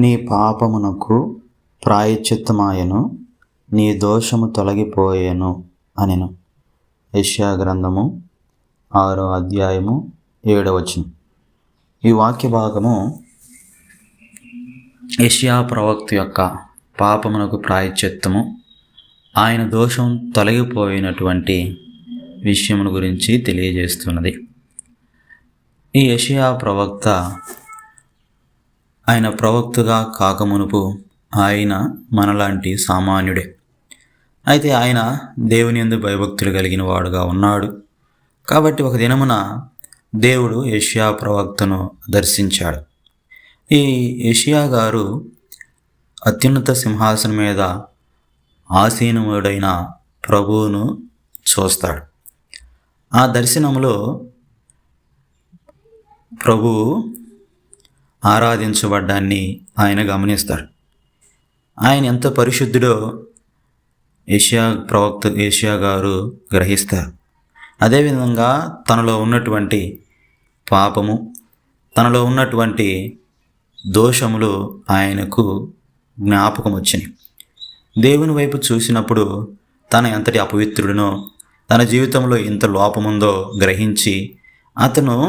నీ పాపమునకు ప్రాయశ్చిత్తమాయెను, నీ దోషము తొలగిపోయెను అనెను. యెషయా గ్రంథము 6వ అధ్యాయము 7వ వచనం. ఈ వాక్య భాగము యెషయా ప్రవక్త యొక్క పాపమునకు ప్రాయశ్చిత్తము, ఆయన దోషం తొలగిపోయినటువంటి విషయమును గురించి తెలియజేస్తున్నది. ఈ యెషయా ప్రవక్త ఆయన ప్రవక్తగా కాకమునుపు ఆయన మనలాంటి సామాన్యుడే. అయితే ఆయన దేవుని యందు భయభక్తులు కలిగిన వాడుగా ఉన్నాడు. కాబట్టి ఒక దినమున దేవుడు యెషయా ప్రవక్తను దర్శించాడు. ఈ యెషయా గారు అత్యున్నత సింహాసనం మీద ఆసీనుడైన ప్రభువును చూస్తాడు. ఆ దర్శనంలో ప్రభువు ఆరాధించబడ్డాన్ని ఆయన గమనిస్తాడు. ఆయన ఎంత పరిశుద్ధుడో యెషయా గారు గ్రహిస్తారు. అదేవిధంగా తనలో ఉన్నటువంటి పాపము, తనలో ఉన్నటువంటి దోషములు ఆయనకు జ్ఞాపకం వచ్చినాయి. దేవుని వైపు చూసినప్పుడు తన ఎంతటి అపవిత్రుడినో, తన జీవితంలో ఎంత లోపముందో గ్రహించి అతను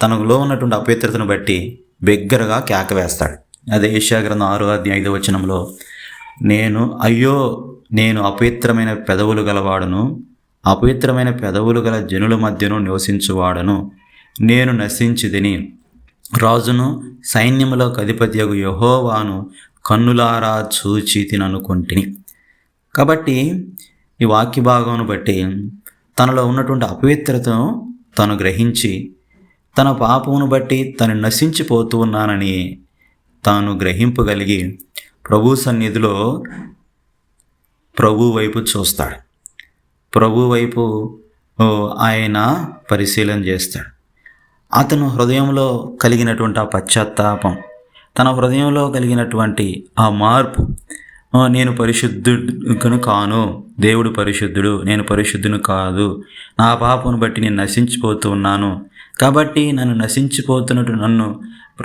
తనలో ఉన్నటువంటి అపవిత్రతను బట్టి బిగ్గరగా కేక వేస్తాడు. అదే యెషయా గ్రంథం 6వ అధ్యాయం 5వ వచనంలో, నేను అపవిత్రమైన పెదవులు గలవాడను, అపవిత్రమైన పెదవులు గల జనుల మధ్యను నివసించువాడను, నేను నశించితిని, రాజును సైన్యములకు అధిపతియగు యెహోవాను కన్నులారా చూచి తిననుకొంటిని. కాబట్టి ఈ వాక్య భాగమును బట్టి తనలో ఉన్నటువంటి అపవిత్రతను తను గ్రహించి, తన పాపమును బట్టి తను నశించిపోతూ ఉన్నానని తాను గ్రహింపగలిగి ప్రభు సన్నిధిలో ప్రభు వైపు చూస్తాడు. ప్రభు వైపు ఆయన పరిశీలన చేస్తాడు. అతను హృదయంలో కలిగినటువంటి ఆ పశ్చాత్తాపం, తన హృదయంలో కలిగినటువంటి ఆ మార్పు, నేను పరిశుద్ధుడును కాను, దేవుడు పరిశుద్ధుడు, నేను పరిశుద్ధుని కాదు, నా పాపను బట్టి నేను నశించిపోతూ ఉన్నాను, కాబట్టి నన్ను నశించిపోతున్నట్టు నన్ను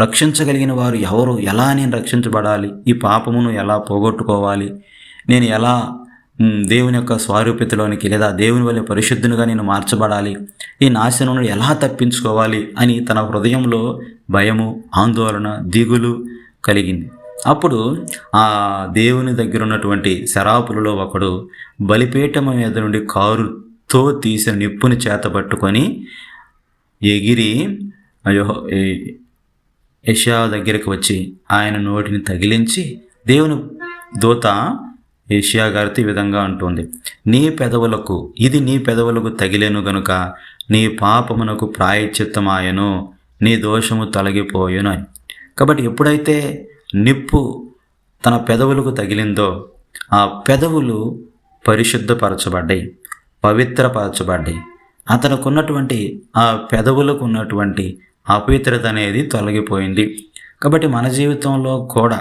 రక్షించగలిగిన వారు ఎవరు, ఎలా నేను రక్షించబడాలి, ఈ పాపమును ఎలా పోగొట్టుకోవాలి, నేను ఎలా దేవుని యొక్క స్వారూప్యతలోనికి లేదా దేవుని వల్ల పరిశుద్ధునిగా నేను మార్చబడాలి, ఈ నాశనం ఎలా తప్పించుకోవాలి అని తన హృదయంలో భయము, ఆందోళన, దిగులు కలిగింది. అప్పుడు ఆ దేవుని దగ్గర ఉన్నటువంటి శరాపులలో ఒకడు బలిపీఠం మీద నుండి కారుతో తీసిన నిప్పుని చేతబట్టుకొని ఎగిరి యెషయా దగ్గరికి వచ్చి ఆయన నోటిని తగిలించి, దేవుని దూత యెషయా గారితో ఈ విధంగా అంటుంది, నీ పెదవులకు తగిలేను గనుక నీ పాపమునకు ప్రాయశ్చిత్తమాయెను, నీ దోషము తొలగిపోయెను అని. కాబట్టి ఎప్పుడైతే నిప్పు తన పెదవులకు తగిలిందో ఆ పెదవులు పరిశుద్ధపరచబడ్డాయి, పవిత్రపరచబడ్డాయి. అతనికి ఉన్నటువంటి ఆ పెదవులకు ఉన్నటువంటి అపవిత్రత అనేది తొలగిపోయింది. కాబట్టి మన జీవితంలో కూడా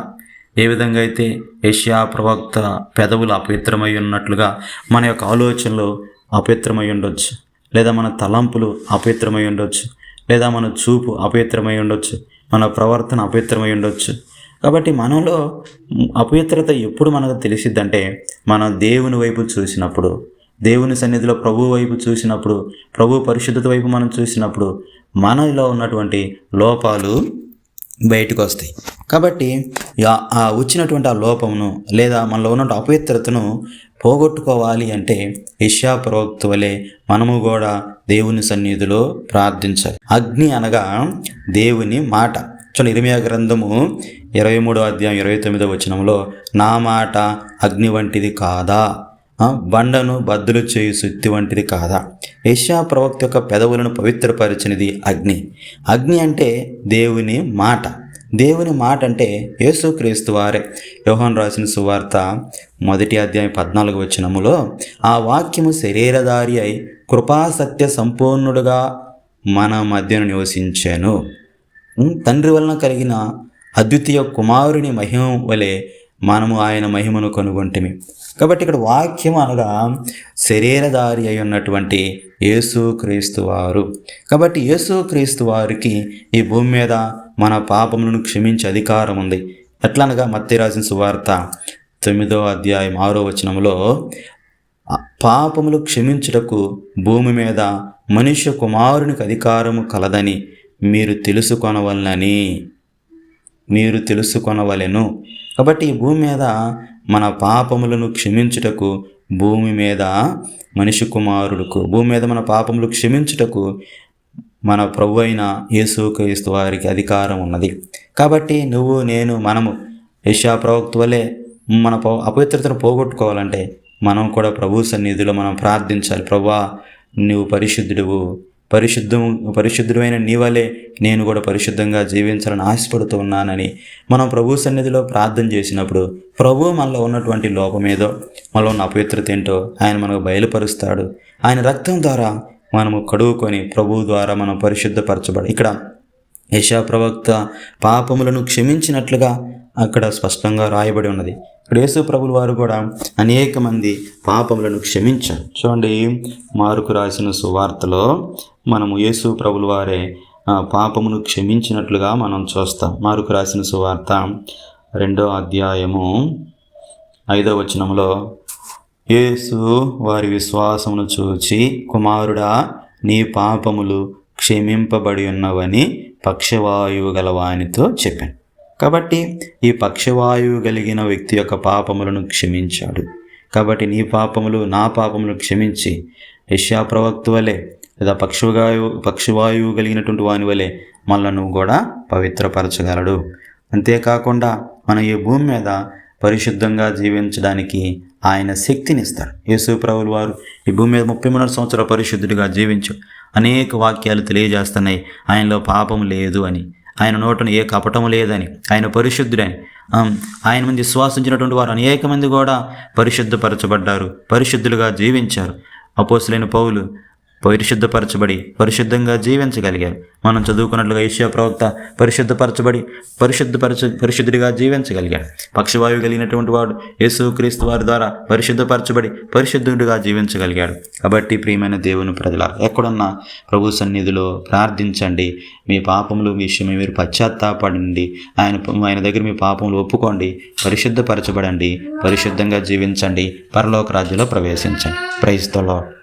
ఏ విధంగా అయితే యెషయా ప్రవక్త పెదవులు అపవిత్రమై ఉన్నట్లుగా మన యొక్క ఆలోచనలు అపవిత్రమై ఉండొచ్చు, లేదా మన తలంపులు అపవిత్రమై ఉండొచ్చు, లేదా మన చూపు అపవిత్రమై ఉండొచ్చు, మన ప్రవర్తన అపవిత్రమై ఉండొచ్చు. కాబట్టి మనలో అపవిత్రత ఎప్పుడు మనకు తెలిసిద్దంటే, మనం దేవుని వైపు చూసినప్పుడు, దేవుని సన్నిధిలో ప్రభు వైపు చూసినప్పుడు, ప్రభు పరిశుద్ధత వైపు మనం చూసినప్పుడు మనలో ఉన్నటువంటి లోపాలు బయటకు వస్తాయి. కాబట్టి ఆ వచ్చినటువంటి ఆ లోపమును లేదా మనలో ఉన్న అపవిత్రతను పోగొట్టుకోవాలి అంటే యెషయా ప్రవక్త వలె మనము కూడా దేవుని సన్నిధిలో ప్రార్థించాలి. అగ్ని అనగా దేవుని మాట. ఇర్మీయా గ్రంథము 23వ అధ్యాయం 29వ వచనంలో, నా మాట అగ్ని వంటిది కాదా, బండను బద్దలు చేయు సుత్తి వంటిది కాదా. యెషయా ప్రవక్త యొక్క పెదవులను పవిత్రపరిచినది అగ్ని. అగ్ని అంటే దేవుని మాట. దేవుని మాట అంటే యేసుక్రీస్తు వారే. యోహాను రాసిన సువార్త 1వ అధ్యాయం 14వ వచనములో, ఆ వాక్యము శరీరధారి అయి కృపాసత్య సంపూర్ణుడుగా మన మధ్యను నివసించాను. తండ్రి వలన కలిగిన అద్వితీయ కుమారుని మహిమ వలె మనము ఆయన మహిమను కనుగొంటిమి. కాబట్టి ఇక్కడ వాక్యం అనగా శరీరధారి అయి ఉన్నటువంటి యేసుక్రీస్తు వారు. కాబట్టి యేసుక్రీస్తు వారికి ఈ భూమి మీద మన పాపములను క్షమించే అధికారం ఉంది. ఎట్లనగా మత్తయి రాసిన సువార్త 9వ అధ్యాయం 6వ వచనంలో, పాపములు క్షమించుటకు భూమి మీద మనుష్య కుమారునికి అధికారము కలదని మీరు తెలుసుకొనవలెను. కాబట్టి ఈ భూమి మీద మన పాపములను క్షమించుటకు భూమి మీద మన పాపములు క్షమించుటకు మన ప్రభు అయిన యేసుక్రీస్తు వారికి అధికారం ఉన్నది. కాబట్టి నువ్వు, నేను, మనము యెషయా ప్రవక్త వలె మన అపవిత్రతను పోగొట్టుకోవాలంటే మనం కూడా ప్రభు సన్నిధిలో మనం ప్రార్థించాలి. ప్రభువా, నువ్వు పరిశుద్ధుడైన నీ వలె నేను కూడా పరిశుద్ధంగా జీవించాలని ఆశపడుతూ ఉన్నానని మనం ప్రభు సన్నిధిలో ప్రార్థన చేసినప్పుడు ప్రభు మనలో ఉన్నటువంటి లోపమేదో, మనలో ఉన్న అపవిత్రత ఏంటో ఆయన మనకు బయలుపరుస్తాడు. ఆయన రక్తం ద్వారా మనము కడుగుకొని ప్రభు ద్వారా మనం పరిశుద్ధపరచబడి, ఇక్కడ యెషయా ప్రవక్త పాపములను క్షమించినట్లుగా అక్కడ స్పష్టంగా రాయబడి ఉన్నది. ఇక్కడ యేసు ప్రభుల వారు కూడా అనేక మంది పాపములను క్షమించారు. చూడండి, మార్కు రాసిన సువార్తలో మనము యేసు ప్రభుల వారే పాపమును క్షమించినట్లుగా మనం చూస్తాం. మార్కు రాసిన సువార్త 2వ అధ్యాయము 5వ వచనంలో, యేసు వారి విశ్వాసమును చూచి, కుమారుడా, నీ పాపములు క్షమింపబడి ఉన్నవని పక్షవాయువు గల వానితో చెప్పాను. కాబట్టి ఈ పక్షవాయువు కలిగిన వ్యక్తి యొక్క పాపములను క్షమించాడు. కాబట్టి నీ పాపములు, నా పాపములు క్షమించి యెషయా ప్రవక్త వలె లేదా పక్షవాయువు కలిగినటువంటి వాని వలె మనలను కూడా పవిత్రపరచగలడు. అంతేకాకుండా మన ఈ భూమి మీద పరిశుద్ధంగా జీవించడానికి ఆయన శక్తినిస్తాడు. యేసు ప్రభుల వారు ఈ భూమి మీద 33 సంవత్సరాలు పరిశుద్ధుడిగా జీవించాడు. అనేక వాక్యాలు తెలియజేస్తున్నాయి ఆయనలో పాపం లేదు అని, ఆయన నోటను ఏ కపటము లేదని, ఆయన పరిశుద్ధుడని. ఆయన మంది విశ్వాసించినటువంటి వారు అనేక మంది కూడా పరిశుద్ధపరచబడ్డారు, పరిశుద్ధులుగా జీవించారు. అపోస్తలుడైన పౌలు పరిశుద్ధపరచబడి పరిశుద్ధంగా జీవించగలిగారు. మనం చదువుకున్నట్లుగా యెషయా ప్రవక్త పరిశుద్ధుడిగా జీవించగలిగాడు. పక్షవాయువు కలిగినటువంటి వాడు యేసుక్రీస్తు వారి ద్వారా పరిశుద్ధపరచబడి పరిశుద్ధుడిగా జీవించగలిగాడు. కాబట్టి ప్రియమైన దేవుని ప్రజలారా, ఎక్కడున్నా ప్రభు సన్నిధిలో ప్రార్థించండి. మీ పాపములు విషయమై మీరు పశ్చాత్తాపడండి. ఆయన దగ్గర మీ పాపములు ఒప్పుకోండి, పరిశుద్ధపరచబడండి, పరిశుద్ధంగా జీవించండి, పరలోక రాజ్యంలో ప్రవేశించండి. Praise the lord.